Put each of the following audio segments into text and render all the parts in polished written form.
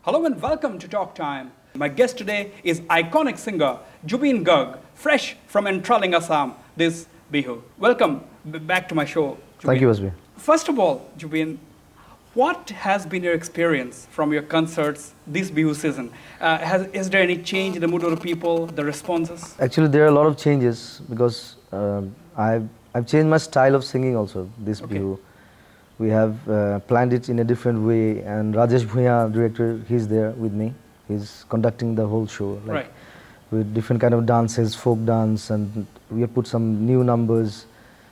Hello and welcome to Talk Time. My guest today is iconic singer 𝗬𝗘𝗔𝗥 𝗢𝗟𝗗 fresh from enthralling Assam, this Behu. Welcome back to my show, 𝗬𝗘𝗓. Thank you, Asmi. First of all, 𝗬𝗘𝗓, what has been your experience from your concerts this Behu season? Is there any change in the mood of the people, the responses? Actually, there are a lot of changes because I've changed my style of singing also, this Behu. We have planned it in a different way, and Rajesh Bhuiya, director, he's there with me. He's conducting the whole show, like, with different kind of dances, folk dance, and we have put some new numbers,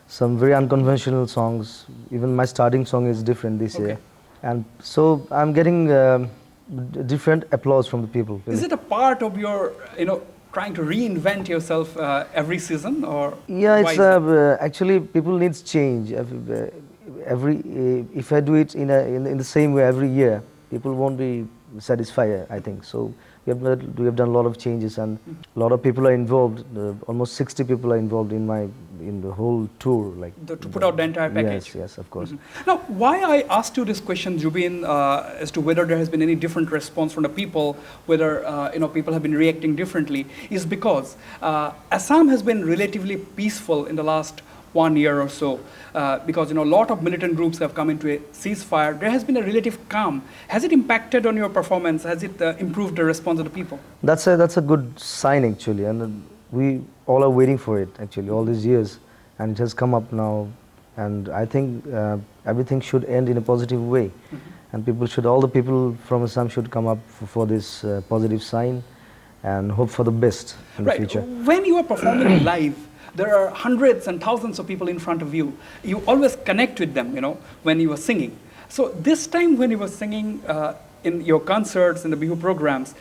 some very unconventional songs. Even my starting song is different this year. And so I'm getting different applause from the people. Is it a part of your, trying to reinvent yourself every season, or? Yeah, it's actually people needs change. If I do it in the same way every year, people won't be satisfied, I think. So we have done a lot of changes, and a lot of people are involved. Almost 60 people are involved in the whole tour, like to put out the entire package. Yes, of course. Now, why I asked you this question, 𝗬𝗘𝗓, as to whether there has been any different response from the people, whether people have been reacting differently, is because Assam has been relatively peaceful in the last 1 year or so, because a lot of militant groups have come into a ceasefire. There has been a relative calm. Has it impacted on your performance? Has it improved the response of the people? That's a good sign, actually, and we all are waiting for it, actually, all these years, and it has come up now, and I think everything should end in a positive way, and all the people from Assam should come up for this positive sign and hope for the best in the future. When you are performing live, there are hundreds and thousands of people in front of you. You always connect with them, when you are singing. So this time when you were singing in your concerts, in the Behu programs,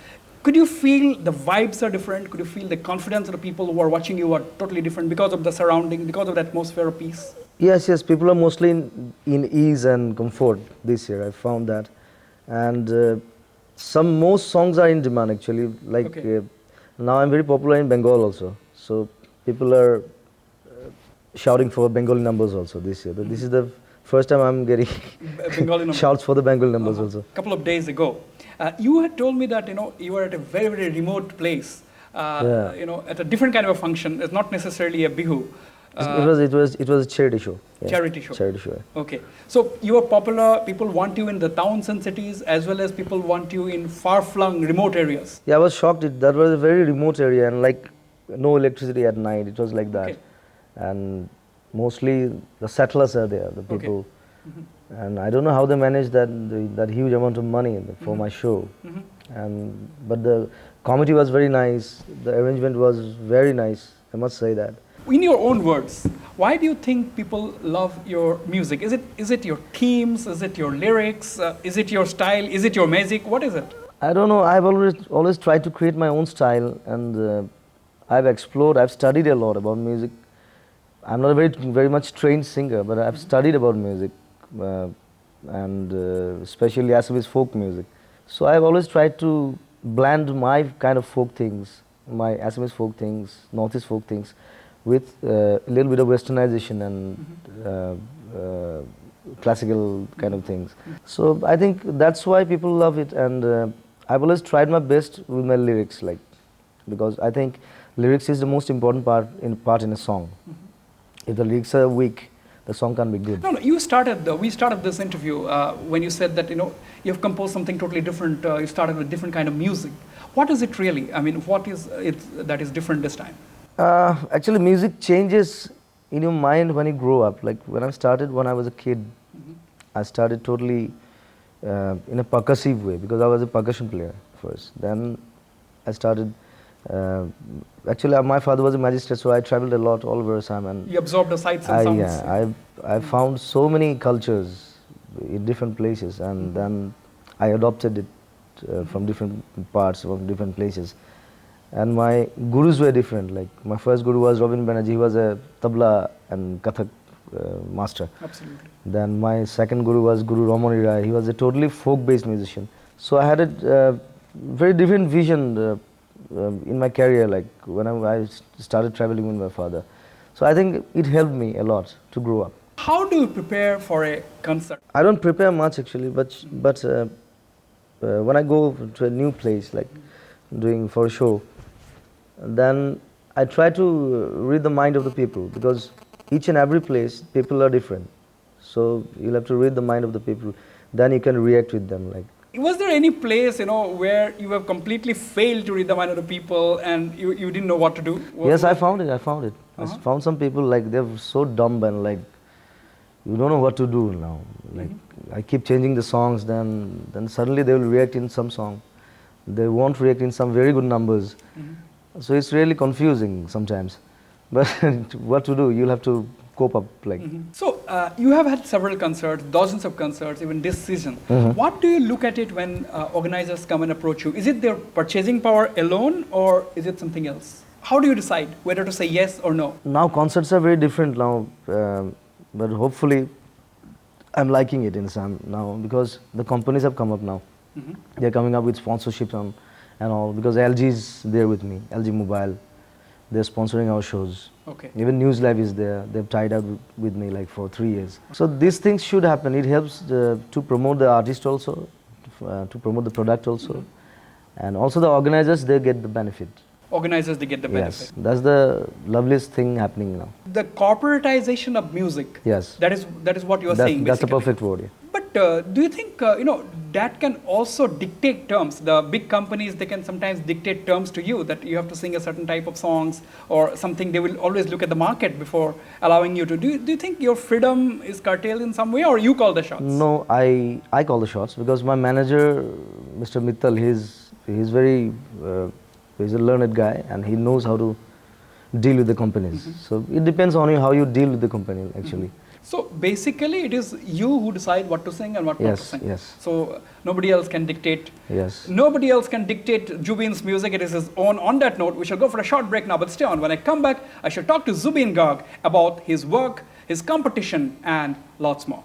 could you feel the vibes are different? Could you feel the confidence of the people who are watching you are totally different because of the surrounding, because of the atmosphere of peace? Yes, people are mostly in ease and comfort this year. I found that. And most songs are in demand, actually. Like now I'm very popular in Bengal also. So people are shouting for Bengali numbers also this year. This is the first time I'm getting shouts for the Bengali numbers also. A couple of days ago, you had told me that you were at a very, very remote place, at a different kind of a function. It's not necessarily a Behu. It was a charity show. Yeah. Charity show. Charity show. Okay. So you are popular. People want you in the towns and cities, as well as people want you in far-flung, remote areas. Yeah, I was shocked. That was a very remote area, and like no electricity at night. It was like that, and mostly the settlers are there, the people, and I don't know how they managed that huge amount of money for my show. But the committee was very nice. The arrangement was very nice. I must say that. In your own words, why do you think people love your music? Is it your themes? Is it your lyrics? Is it your style? Is it your magic? What is it? I don't know. I've always tried to create my own style, and I've studied a lot about music. I'm not a very much trained singer, but I've studied about music, and especially Assamese folk music. So I've always tried to blend my kind of folk things, my Assamese folk things, Northeast folk things, with a little bit of westernization and classical kind of things. So I think that's why people love it, and I've always tried my best with my lyrics, because I think lyrics is the most important part in a song. If the lyrics are weak, the song can't be good. No, we started this interview when you said that you have composed something totally different. You started with different kind of music. What is it really? I mean, what is it that is different this time? Actually, music changes in your mind when you grow up. Like when I was a kid, I started totally in a percussive way, because I was a percussion player first. Then I started. Actually, my father was a magistrate, so I traveled a lot all over Assam, and you absorbed the sights and sounds. Yeah, I found so many cultures in different places, and then I adopted it from different parts, from different places. And my gurus were different. Like my first guru was Robin Banerjee. He was a tabla and kathak master. Absolutely. Then my second guru was Guru Ramani Rai. He was a totally folk-based musician. So I had a very different vision in my career, like when I started traveling with my father. So I think it helped me a lot to grow up. How do you prepare for a concert? I don't prepare much, actually, but when I go to a new place, like doing for a show, then I try to read the mind of the people, because each and every place people are different. So you'll have to read the mind of the people, then you can react with them. Like, was there any place, where you have completely failed to read the mind of the people and you didn't know what to do? yes, I found it. I found some people, like, they're so dumb and like you don't know what to do now. Like, I keep changing the songs, then suddenly they will react in some song. They won't react in some very good numbers. So it's really confusing sometimes. But what to do? You'll have to cope up. Like. So you have had several concerts, dozens of concerts, even this season. What do you look at it when organizers come and approach you? Is it their purchasing power alone, or is it something else? How do you decide whether to say yes or no? Now concerts are very different now, but hopefully I'm liking it in Assam now, because the companies have come up now. They're coming up with sponsorships and all, because LG is there with me, LG Mobile. They're sponsoring our shows. Okay. Even News Live is there. They've tied up with me like for 3 years. So these things should happen. It helps to promote the artist also, to promote the product also. And also the organizers, they get the benefit. Organizers, they get the benefit. Yes, that's the loveliest thing happening now. The corporatization of music. Yes. That is what you are saying. That's the basically. perfect word. Yeah. But do you think that can also dictate terms? The big companies, they can sometimes dictate terms to you, that you have to sing a certain type of songs or something. They will always look at the market before allowing you to. Do you think your freedom is curtailed in some way, or you call the shots? No, I call the shots, because my manager, Mr. Mittal, he's very he's a learned guy, and he knows how to deal with the companies. So it depends on you how you deal with the company actually. So basically, it is you who decide what to sing and what not to sing. Yes. So nobody else can dictate. Yes. Nobody else can dictate Zubeen's music. It is his own. On that note, we shall go for a short break now, but stay on. When I come back, I shall talk to 𝗬𝗘𝗥 about his work, his competition, and lots more.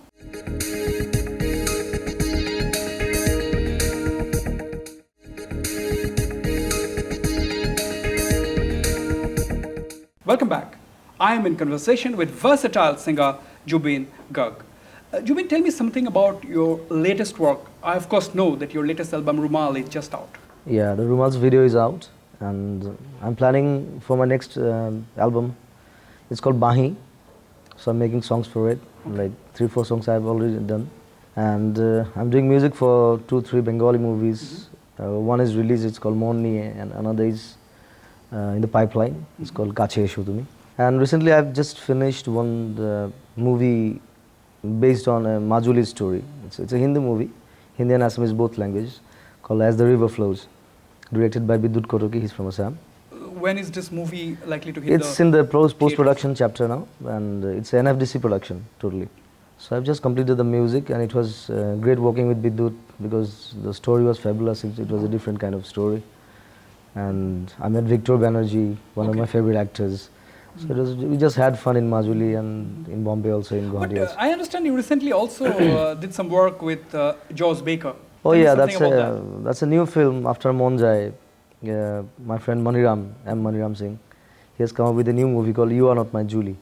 Welcome back. I am in conversation with versatile singer 𝗬𝗘𝗥. Zubeen, tell me something about your latest work. I of course know that your latest album Rumal is just out. Yeah, the Rumal's video is out, and I'm planning for my next album. It's called Behu. So I'm making songs for it, like 3-4 songs I've already done. And I'm doing music for 2-3 Bengali movies. One is released, it's called Mon Niye, and another is in the pipeline. It's called 𝗬𝗟𝗗 𝗧𝗛𝗥. And recently I've just finished one movie based on a Majuli story. It's a Hindi movie, Hindi and Assamese both languages, called As the River Flows, directed by 𝗬𝗘𝗔𝗥 𝗢𝗟𝗗. He's from Assam. When is this movie likely to hit It's in the post-production chapter now, and it's an NFDC production totally. So I've just completed the music, and it was great working with 𝗬𝗘𝗔, because the story was fabulous. It was a different kind of story. And I met Victor Banerjee, one of my favorite actors. So we just had fun in Majuli and in Bombay also, in Guwahati also. I understand you recently also did some work with Joss Baker. Oh yeah, that's a new film after Monjai. My friend Maniram Singh, he has come up with a new movie called You Are Not My Julie.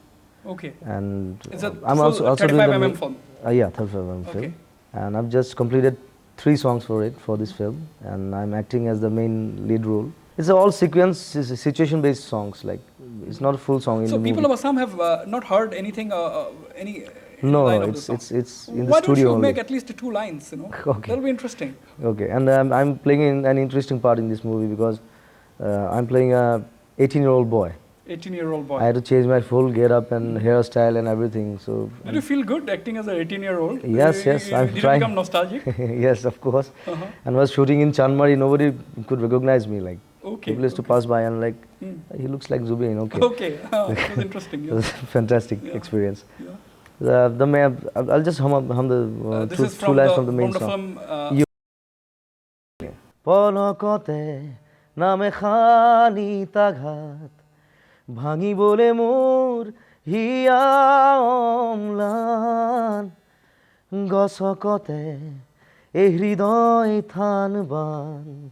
Okay. And it's a I'm also doing 35mm film. Yeah, 35mm film. And I've just completed 3 songs for this film, and I'm acting as the main lead role. It's all situation-based songs. Like, it's not a full song in the movie. So people of Assam have not heard anything, No, line of it's the song. in the studio Why don't you only. make at least 2 lines? Okay. That'll be interesting. Okay, and I'm playing an interesting part in this movie, because I'm playing a 18-year-old boy. 18-year-old boy. I had to change my full get-up and hairstyle and everything. So. Did you feel good acting as an 18-year-old? Yes, I'm did trying. you become nostalgic? Yes, of course. And was shooting in Chanmari, nobody could recognize me. Like, okay. people used to pass by and like, he looks like Zubeen. Okay. Okay, it was interesting. It was a fantastic experience. Yeah. I'll just hum the two lines from the main song. Polokote name khani taghat bhangi bole mor hiya omlan gosokote e hridoy thanban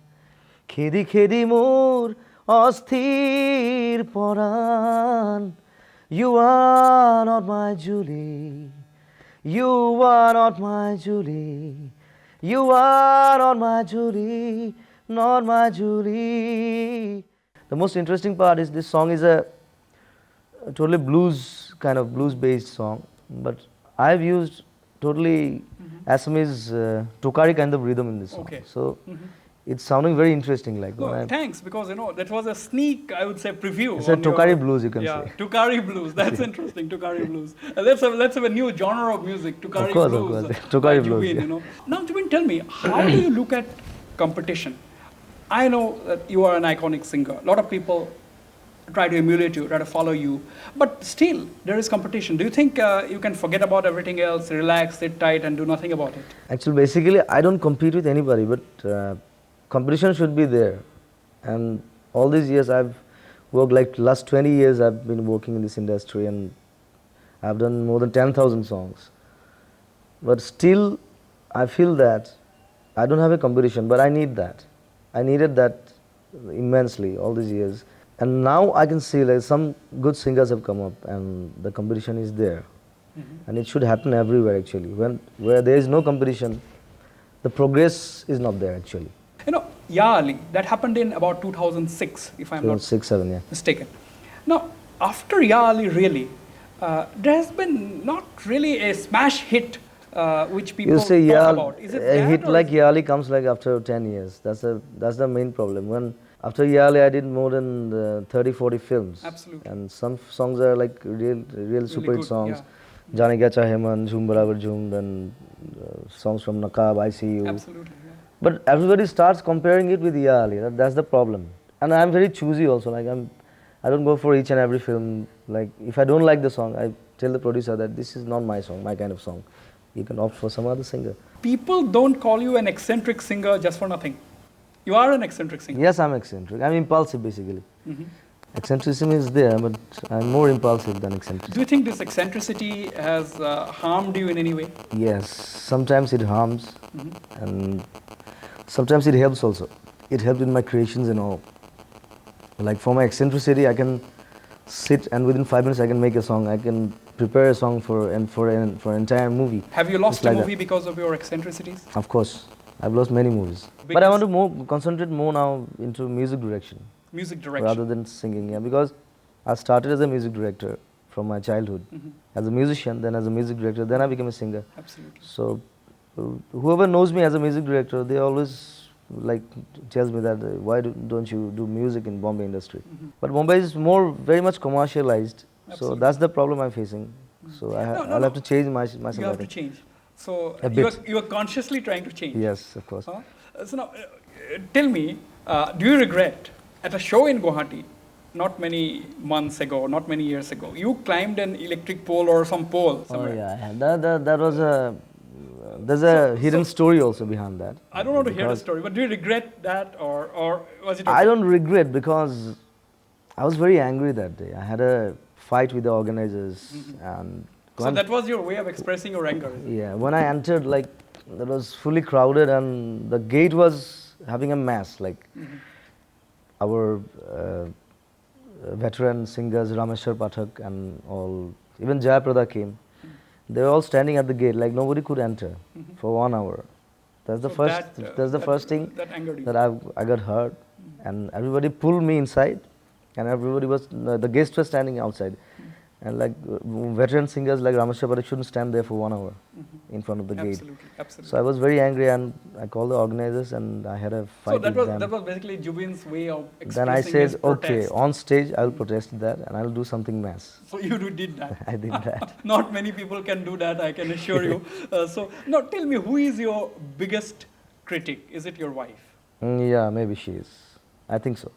khedi khedi mor অস্থির পরাণ You are not my Julie, you are not my Julie, You are not my jury, not my jury. The most interesting part is this song is a totally blues, kind of blues-based song, but I've used totally Assamese tokari kind of rhythm in this song. Okay. So it's sounding very interesting. Like No, thanks, because that was a sneak, I would say, preview. It's a tokari blues, you can say. Yeah, tokari blues. That's interesting. Tokari blues. Let's have a new genre of music. Tokari of blues. course. Tokari blues. Jubin, Yeah. Now, Jubin, tell me, how do you look at competition? I know that you are an iconic singer. A lot of people try to emulate you, try to follow you, but still there is competition. Do you think you can forget about everything else, relax, sit tight, and do nothing about it? Actually, basically, I don't compete with anybody, but competition should be there. And all these years I've worked, like last 20 years I've been working in this industry, and I've done more than 10,000 songs. But still, I feel that I don't have a competition, but I need that. I needed that immensely all these years. And now I can see like some good singers have come up, and the competition is there. And it should happen everywhere actually. Where there is no competition, the progress is not there actually. Ya Ali, that happened in about 2006, if I'm not 6-7, yeah. mistaken. Now, after Ya Ali, really, there has been not really a smash hit which people You say talk about. Is it a that, hit or like Ya Ali comes like after 10 years. That's the main problem. When after Ya Ali, I did more than 30-40 films. Absolutely. And some songs are like real super hit good, songs. yeah. 𝗬𝗘𝗔𝗥 𝗢𝗟𝗓 𝗓𝗏, then songs from Nakab, I See You. Absolutely. Yeah. But everybody starts comparing it with Ya Ali. That's the problem. And I'm very choosy also. Like I don't go for each and every film. Like if I don't like the song, I tell the producer that this is not my song, my kind of song. You can opt for some other singer. People don't call you an eccentric singer just for nothing. You are an eccentric singer. Yes, I'm eccentric. I'm impulsive basically. Eccentricism is there, but I'm more impulsive than eccentric. Do you think this eccentricity has harmed you in any way? Yes, sometimes it harms, and sometimes it helps also. It helped in my creations and all. Like for my eccentricity, I can sit and within 5 minutes I can make a song. I can prepare a song for an entire movie. Have you lost Just like a movie that. because of your eccentricities? Of course, I've lost many movies. But I want to concentrate more now into music direction. Music direction. Rather than singing, yeah, because I started as a music director from my childhood, as a musician, then as a music director, then I became a singer. Absolutely. So whoever knows me as a music director, they always like tells me that why don't you do music in Bombay industry? But Bombay is very much commercialized, so that's the problem I'm facing. So I'll have to change myself. You have to change. So A bit. you are consciously trying to change. Yes, of course. So now, tell me, do you regret at a show in Guwahati, not many months ago, not many years ago, you climbed an electric pole or some pole somewhere? Oh yeah, that was there's a hidden story also behind that. I don't want to hear the story, but do you regret that, or was it? I don't regret because I was very angry that day. I had a fight with the organizers, and So that was your way of expressing your anger. yeah, when I entered, like that was fully crowded, and the gate was having a mess. Like our veteran singers Rameshwar Pathak and all, even Jayaprada came. They were all standing at the gate, like nobody could enter for 1 hour. That's the first thing that angered you. that I got hurt, and everybody pulled me inside, and everybody was the guests were standing outside, and like veteran singers like Rameshwar Pathak shouldn't stand there for 1 hour in front of the gate. Absolutely. So I was very angry, and I called the organizers, and I had a fight with them. That was basically Jubin's way of expressing Then I his said, protest. okay, on stage I will protest that, and I will do something mass. So you did that. I did that. Not many people can do that, I can assure you. So now tell me, who is your biggest critic? Is it your wife? Yeah, maybe she is. I think so.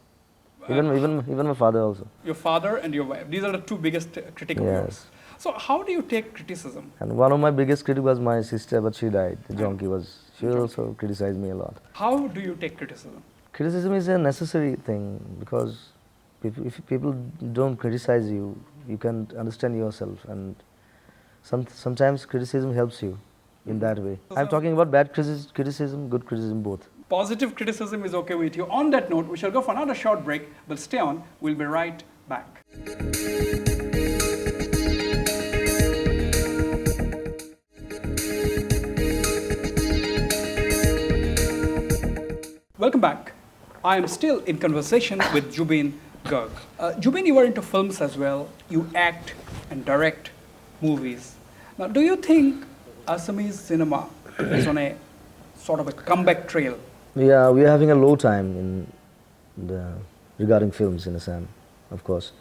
Even my father also. Your father and your wife. These are the two biggest critics of yours. So how do you take criticism? And one of my biggest critics was my sister, but she died. She also criticized me a lot. How do you take criticism? Criticism is a necessary thing, because if people don't criticize you, you can understand yourself, and sometimes criticism helps you in that way. I'm talking about bad criticism, good criticism, both. Positive criticism is okay with you. On that note, we shall go for another short break, but stay on. We'll be right back. Welcome back. I am still in conversation with 𝗬𝗘𝗔𝗥 Jubin, you are into films as well. You act and direct movies. Now, do you think Assamese cinema is on a sort of a comeback trail? Yeah, we are having a low time regarding films in Assam, of course.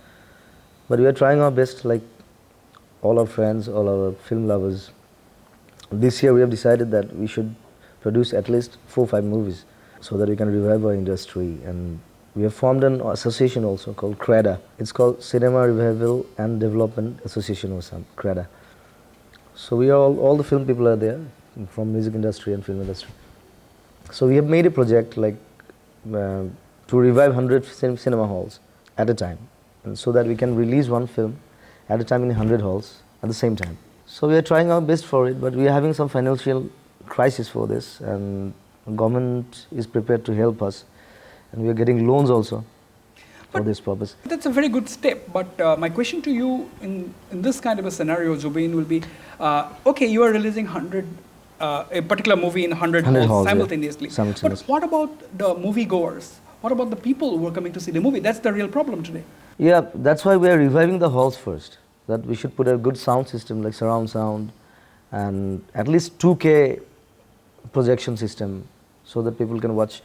But we are trying our best, like all our friends, all our film lovers. This year we have decided that we should produce at least 4 or 5 movies so that we can revive our industry. And we have formed an association also called 𝗓𝗓𝗓. It's called Cinema Revival and Development Association of Assam, 𝗓𝗓𝗓. So we are all the film people are there from music industry and film industry. So we have made a project like to revive 100 cinema halls at a time, and so that we can release one film at a time in 100 halls at the same time. So we are trying our best for it, but we are having some financial crisis for this, and government is prepared to help us, and we are getting loans also for this purpose. That's a very good step, but my question to you in this kind of a scenario, Zubin, will be, okay, you are releasing a particular movie in 100 halls simultaneously. Yeah. But what about the moviegoers? What about the people who are coming to see the movie? That's the real problem today. Yeah, that's why we are reviving the halls first. That we should put a good sound system like surround sound and at least 2K projection system so that people can watch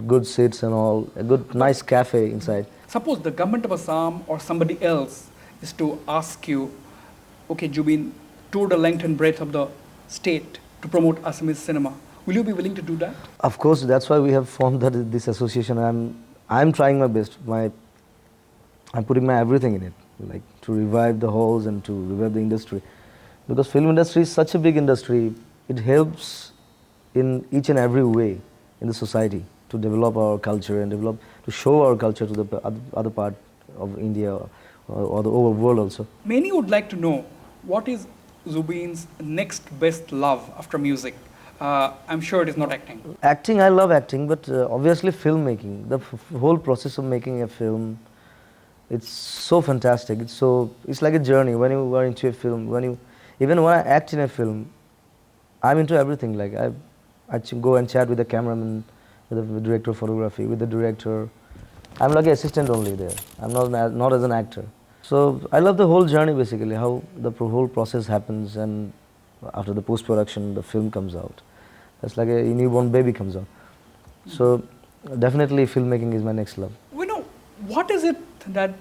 good seats and all, a good nice cafe inside. Suppose the government of Assam or somebody else is to ask you, okay, Jubin, tour the length and breadth of the state to promote Assamese cinema. Will you be willing to do that? Of course, that's why we have formed this association. I'm trying my best. I'm putting my everything in it, like to revive the halls and to revive the industry. Because film industry is such a big industry, it helps in each and every way in the society to develop our culture and to show our culture to the other part of India or the overall world also. Many would like to know what is Zubin's next best love after music. I'm sure it is not acting. Acting, I love acting, but obviously filmmaking. The whole process of making a film, it's so fantastic. It's like a journey. When you are into a film, even when I act in a film, I'm into everything. Like I go and chat with the cameraman, with the director of photography, with the director. I'm like an assistant only there. I'm not as an actor. So I love the whole journey basically, how the whole process happens, and after the post-production, the film comes out. It's like a newborn baby comes out. So definitely filmmaking is my next love. We know, what is it that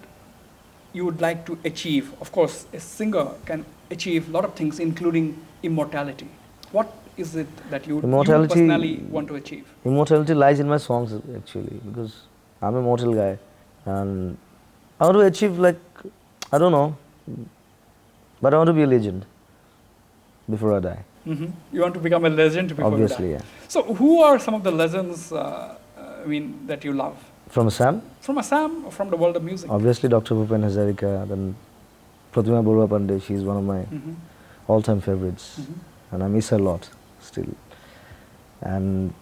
you would like to achieve? Of course, a singer can achieve a lot of things, including immortality. What is it that you personally want to achieve? Immortality lies in my songs actually, because I'm a mortal guy. And I want to achieve, like, I don't know, but I want to be a legend before I die. You want to become a legend before Obviously, you die. Yeah. So who are some of the legends that you love? From Assam? From Assam or from the world of music? Obviously Dr. 𝗬𝗘𝗔𝗥 𝗢𝗟𝗗, then Pratibha Barua Pandey, she's one of my all-time favorites. And I miss her a lot still. And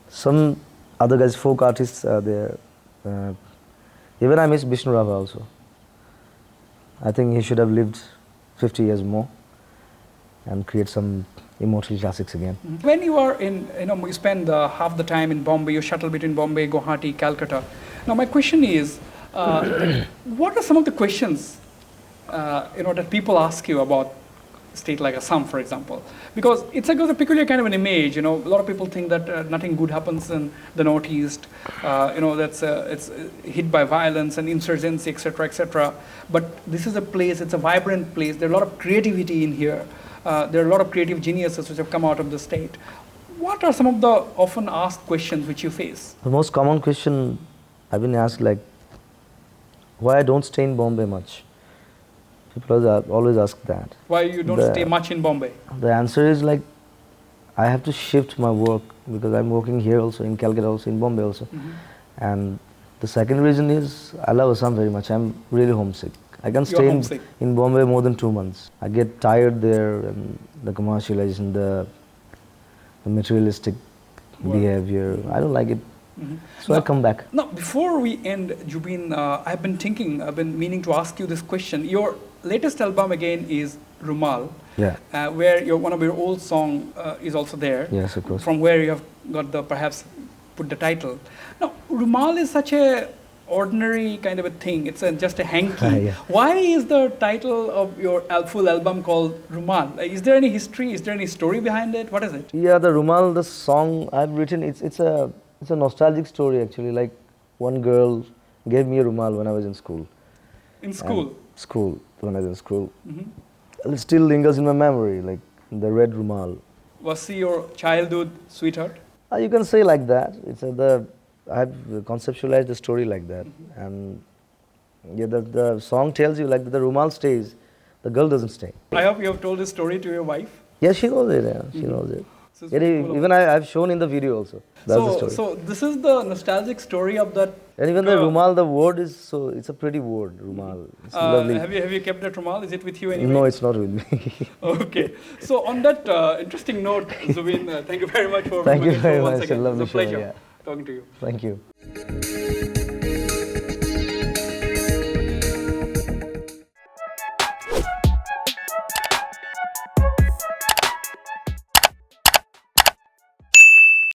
some other guys, folk artists are there. Even I miss Vishnu Rava also. I think he should have lived 50 years more and create some immortal classics again. When you are you spend half the time in Bombay, you shuttle between Bombay, Guwahati, Calcutta. Now my question is, what are some of the questions that people ask you about a state like Assam, for example? Because it's a peculiar kind of an image. A lot of people think that nothing good happens in the northeast. It's hit by violence and insurgency, etc., etc. But this is a place. It's a vibrant place. There's a lot of creativity in here. There are a lot of creative geniuses which have come out of the state. What are some of the often asked questions which you face? The most common question I've been asked, like, why I don't stay in Bombay much. People always ask that. Why you don't stay much in Bombay? The answer is, like, I have to shift my work because I'm working here also, in Calcutta also, in Bombay also. And the second reason is I love Assam very much. I'm really homesick. I can stay in Bombay more than 2 months. I get tired there, and the commercialization, the materialistic behavior, I don't like it. So now, I come back. Now, before we end, Jubin, I've been meaning to ask you this question. Your latest album again is Rumal, yeah. Where one of your old song is also there. Yes, of course. From where you have got the perhaps put the title. Now, Rumal is such a ordinary kind of a thing. It's just a hanky. Yeah. Why is the title of your full album called Rumal? Is there any history? Is there any story behind it? What is it? Yeah, the Rumal, the song I've written, it's a nostalgic story actually. Like one girl gave me a Rumal when I was in school. In school? When I was in school. It still lingers in my memory, like the red Rumal. Was she your childhood sweetheart? You can say like that. I've conceptualized the story like that, and yeah, the song tells you like the Rumal stays, the girl doesn't stay. I hope you have told this story to your wife. Yeah, she knows it. Yeah, she knows it. So Even I've shown in the video also. That's the story. So this is the nostalgic story of that. And even the Rumal, the word is it's a pretty word, Rumal. It's lovely. Have you kept that Rumal? Is it with you anyway? No, it's not with me. Okay. So on that interesting note, Zubin, thank you very much for Thank you very once much. again. A lovely It's a pleasure show. Yeah. talking to you. Thank you.